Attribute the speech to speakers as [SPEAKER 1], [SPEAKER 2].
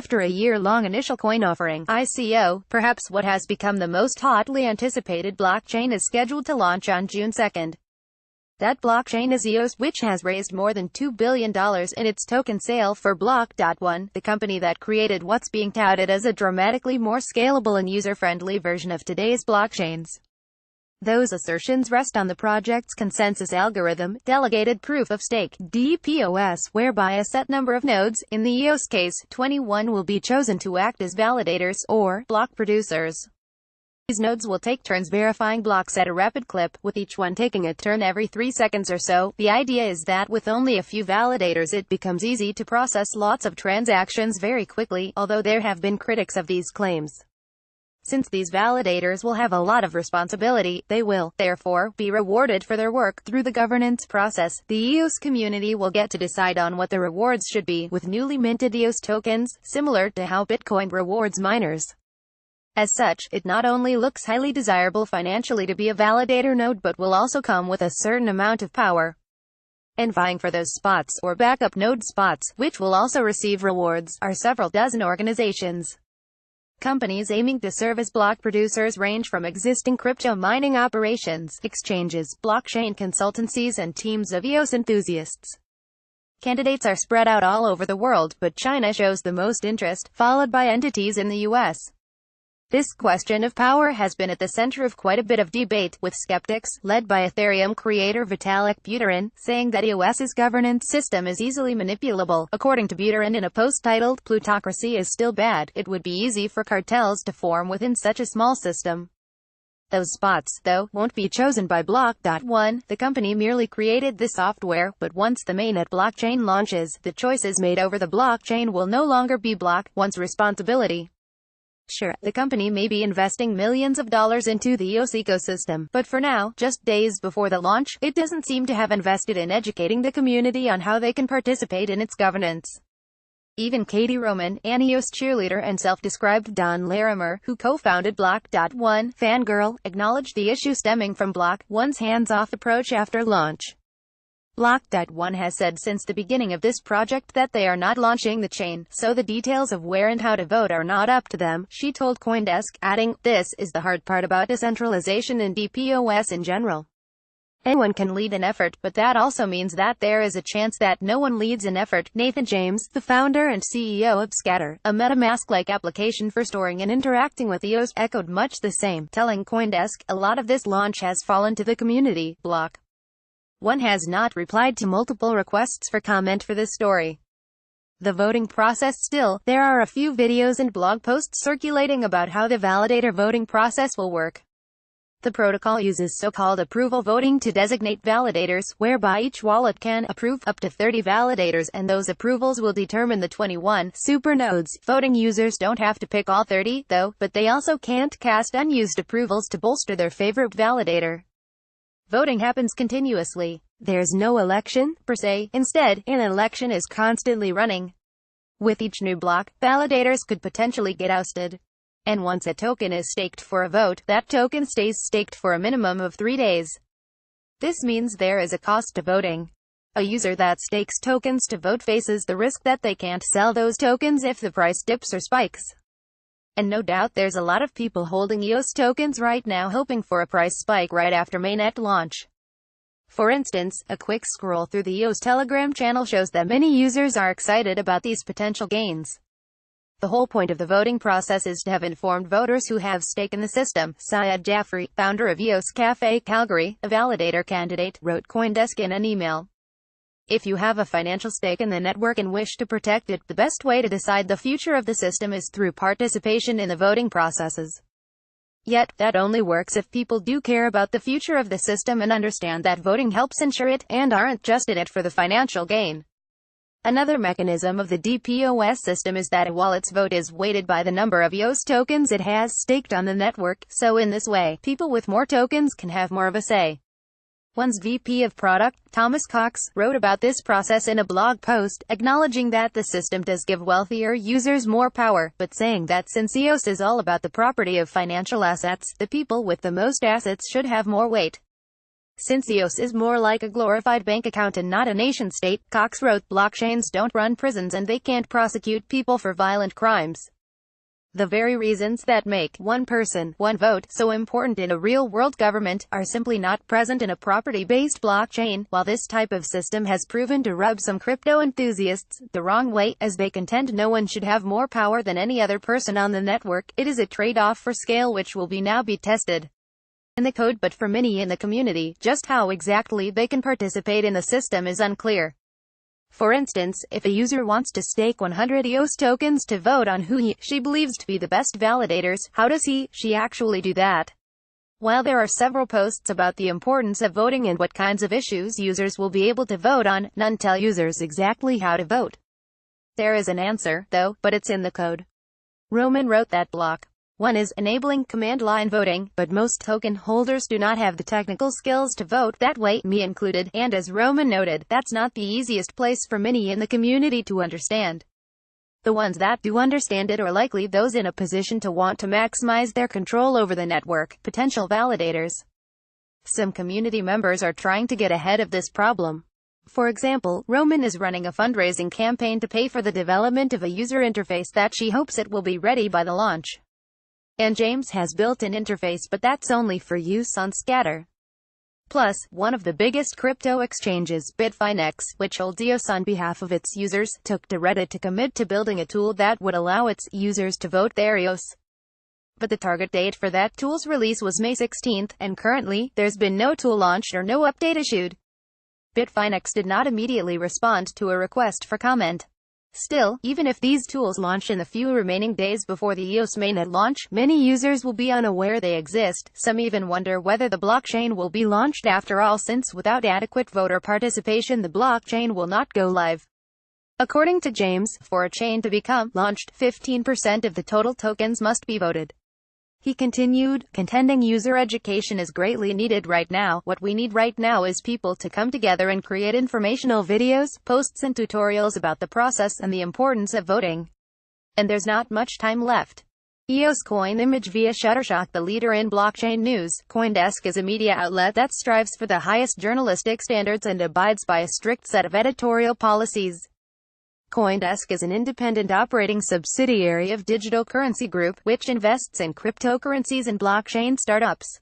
[SPEAKER 1] After a year-long initial coin offering (ICO), perhaps what has become the most hotly anticipated blockchain is scheduled to launch on June 2nd. That blockchain is EOS, which has raised more than $2 billion in its token sale for Block.one, the company that created what's being touted as a dramatically more scalable and user-friendly version of today's blockchains. Those assertions rest on the project's consensus algorithm, delegated proof of stake (DPoS), whereby a set number of nodes, in the EOS case, 21, will be chosen to act as validators, or block producers. These nodes will take turns verifying blocks at a rapid clip, with each one taking a turn every 3 seconds or so. The idea is that with only a few validators it becomes easy to process lots of transactions very quickly, although there have been critics of these claims. Since these validators will have a lot of responsibility, they will, therefore, be rewarded for their work. Through the governance process, the EOS community will get to decide on what the rewards should be, with newly minted EOS tokens, similar to how Bitcoin rewards miners. As such, it not only looks highly desirable financially to be a validator node but will also come with a certain amount of power. And vying for those spots, or backup node spots, which will also receive rewards, are several dozen organizations. Companies aiming to serve as block producers range from existing crypto mining operations, exchanges, blockchain consultancies, and teams of EOS enthusiasts. Candidates are spread out all over the world, but China shows the most interest, followed by entities in the US. This question of power has been at the center of quite a bit of debate, with skeptics, led by Ethereum creator Vitalik Buterin, saying that EOS's governance system is easily manipulable. According to Buterin in a post titled, "Plutocracy is still bad, it would be easy for cartels to form within such a small system." Those spots, though, won't be chosen by Block.one. The company merely created the software, but once the mainnet blockchain launches, the choices made over the blockchain will no longer be Block.one's responsibility. Sure, the company may be investing millions of dollars into the EOS ecosystem, but for now, just days before the launch, it doesn't seem to have invested in educating the community on how they can participate in its governance. Even Katie Roman, an EOS cheerleader and self-described Don Larimer, who co-founded Block.one, fangirl, acknowledged the issue stemming from Block.one's hands-off approach after launch. Block.one has said since the beginning of this project that they are not launching the chain, so the details of where and how to vote are not up to them, she told CoinDesk, adding, "This is the hard part about decentralization and DPoS in general. Anyone can lead an effort, but that also means that there is a chance that no one leads an effort." Nathan James, the founder and CEO of Scatter, a MetaMask-like application for storing and interacting with EOS, echoed much the same, telling CoinDesk, "A lot of this launch has fallen to the community." Block.one has not replied to multiple requests for comment for this story. The voting process still, there are a few videos and blog posts circulating about how the validator voting process will work. The protocol uses so-called approval voting to designate validators, whereby each wallet can approve up to 30 validators, and those approvals will determine the 21 supernodes. Voting users don't have to pick all 30, though, but they also can't cast unused approvals to bolster their favorite validator. Voting happens continuously. There's no election, per se. Instead, an election is constantly running. With each new block, validators could potentially get ousted. And once a token is staked for a vote, that token stays staked for a minimum of 3 days. This means there is a cost to voting. A user that stakes tokens to vote faces the risk that they can't sell those tokens if the price dips or spikes. And no doubt there's a lot of people holding EOS tokens right now hoping for a price spike right after mainnet launch. For instance, a quick scroll through the EOS Telegram channel shows that many users are excited about these potential gains. The whole point of the voting process is to have informed voters who have stake in the system. Syed Jaffrey, founder of EOS Cafe Calgary, a validator candidate, wrote CoinDesk in an email. "If you have a financial stake in the network and wish to protect it, the best way to decide the future of the system is through participation in the voting processes. Yet, that only works if people do care about the future of the system and understand that voting helps ensure it, and aren't just in it for the financial gain." Another mechanism of the DPoS system is that a wallet's vote is weighted by the number of EOS tokens it has staked on the network, so in this way, people with more tokens can have more of a say. One's VP of Product, Thomas Cox, wrote about this process in a blog post, acknowledging that the system does give wealthier users more power, but saying that since EOS is all about the property of financial assets, the people with the most assets should have more weight. Since EOS is more like a glorified bank account and not a nation-state, Cox wrote, blockchains don't run prisons and they can't prosecute people for violent crimes. The very reasons that make one person, one vote so important in a real-world government are simply not present in a property-based blockchain. While this type of system has proven to rub some crypto enthusiasts the wrong way, as they contend no one should have more power than any other person on the network, it is a trade-off for scale which will now be tested in the code, but for many in the community, just how exactly they can participate in the system is unclear. For instance, if a user wants to stake 100 EOS tokens to vote on who she believes to be the best validators, how does she actually do that? While there are several posts about the importance of voting and what kinds of issues users will be able to vote on, none tell users exactly how to vote. There is an answer, though, but it's in the code. Roman wrote that block 1 is enabling command line voting, but most token holders do not have the technical skills to vote that way, me included, and as Roman noted, that's not the easiest place for many in the community to understand. The ones that do understand it are likely those in a position to want to maximize their control over the network, potential validators. Some community members are trying to get ahead of this problem. For example, Roman is running a fundraising campaign to pay for the development of a user interface that she hopes it will be ready by the launch. And James has built an interface, but that's only for use on Scatter. Plus, one of the biggest crypto exchanges, Bitfinex, which holds EOS on behalf of its users, took to Reddit to commit to building a tool that would allow its users to vote their EOS. But the target date for that tool's release was May 16th, and currently, there's been no tool launched or no update issued. Bitfinex did not immediately respond to a request for comment. Still, even if these tools launch in the few remaining days before the EOS mainnet launch, many users will be unaware they exist. Some even wonder whether the blockchain will be launched after all, since without adequate voter participation the blockchain will not go live. According to James, for a chain to become launched, 15% of the total tokens must be voted. He continued, contending user education is greatly needed right now. What we need right now is people to come together and create informational videos, posts and tutorials about the process and the importance of voting. And there's not much time left. EOS Coin image via Shutterstock. The leader in blockchain news, CoinDesk is a media outlet that strives for the highest journalistic standards and abides by a strict set of editorial policies. CoinDesk is an independent operating subsidiary of Digital Currency Group, which invests in cryptocurrencies and blockchain startups.